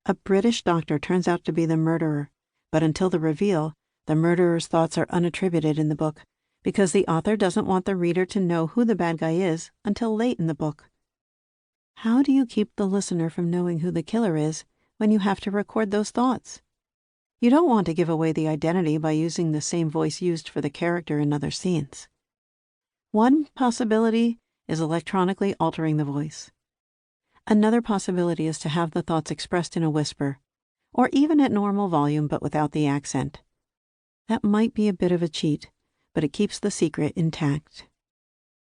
A British doctor turns out to be the murderer, but until the reveal, the murderer's thoughts are unattributed in the book, because the author doesn't want the reader to know who the bad guy is until late in the book. How do you keep the listener from knowing who the killer is when you have to record those thoughts? You don't want to give away the identity by using the same voice used for the character in other scenes. One possibility is electronically altering the voice. Another possibility is to have the thoughts expressed in a whisper, or even at normal volume but without the accent. That might be a bit of a cheat, but it keeps the secret intact.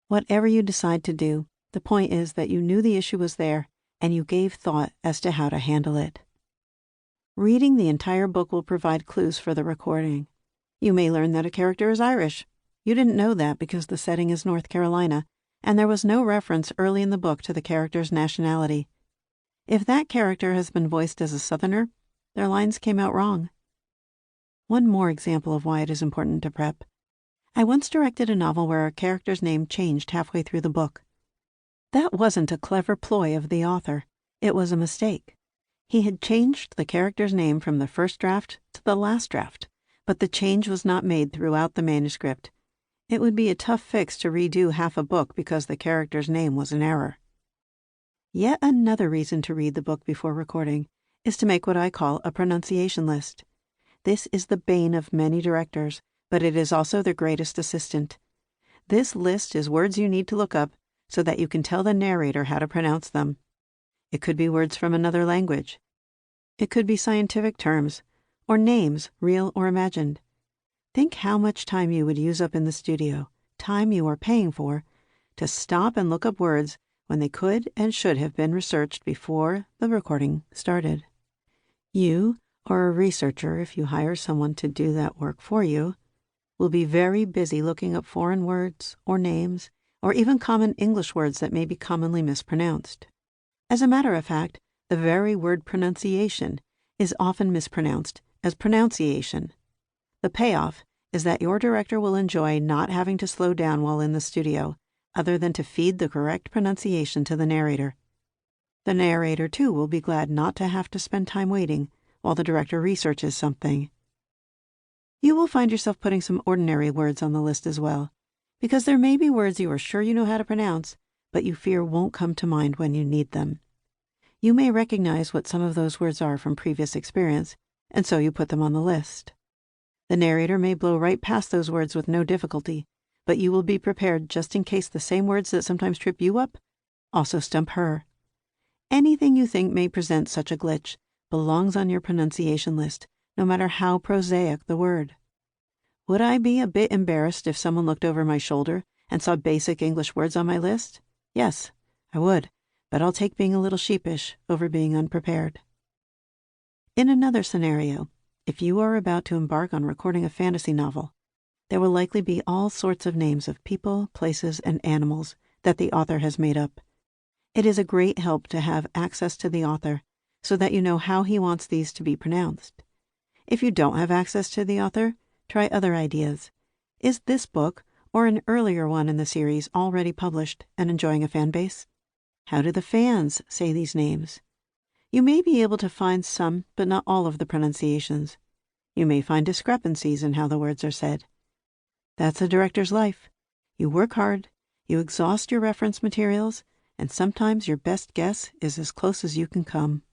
Whatever you decide to do, the point is that you knew the issue was there and you gave thought as to how to handle it. Reading the entire book will provide clues for the recording. You may learn that a character is Irish. You didn't know that because the setting is North Carolina, and there was no reference early in the book to the character's nationality. If that character has been voiced as a Southerner, their lines came out wrong. One more example of why it is important to prep. I once directed a novel where a character's name changed halfway through the book. That wasn't a clever ploy of the author. It was a mistake. He had changed the character's name from the first draft to the last draft, but the change was not made throughout the manuscript. It would be a tough fix to redo half a book because the character's name was an error. Yet another reason to read the book before recording is to make what I call a pronunciation list. This is the bane of many directors, but it is also their greatest assistant. This list is words you need to look up so that you can tell the narrator how to pronounce them. It could be words from another language. It could be scientific terms, or names, real or imagined. Think how much time you would use up in the studio, time you are paying for, to stop and look up words when they could and should have been researched before the recording started. You, or a researcher if you hire someone to do that work for you, will be very busy looking up foreign words or names, or even common English words that may be commonly mispronounced. As a matter of fact, the very word pronunciation is often mispronounced as pronunciation. The payoff is that your director will enjoy not having to slow down while in the studio, other than to feed the correct pronunciation to the narrator. The narrator, too, will be glad not to have to spend time waiting while the director researches something. You will find yourself putting some ordinary words on the list as well, because there may be words you are sure you know how to pronounce, but you fear won't come to mind when you need them. You may recognize what some of those words are from previous experience, and so you put them on the list. The narrator may blow right past those words with no difficulty, but you will be prepared just in case the same words that sometimes trip you up also stump her. Anything you think may present such a glitch belongs on your pronunciation list, no matter how prosaic the word. Would I be a bit embarrassed if someone looked over my shoulder and saw basic English words on my list? Yes, I would, but I'll take being a little sheepish over being unprepared. In another scenario, if you are about to embark on recording a fantasy novel, there will likely be all sorts of names of people, places, and animals that the author has made up. It is a great help to have access to the author so that you know how he wants these to be pronounced. If you don't have access to the author, try other ideas. Is this book, or an earlier one in the series, already published and enjoying a fan base? How do the fans say these names? You may be able to find some, but not all of the pronunciations. You may find discrepancies in how the words are said. That's a director's life. You work hard, you exhaust your reference materials, and sometimes your best guess is as close as you can come.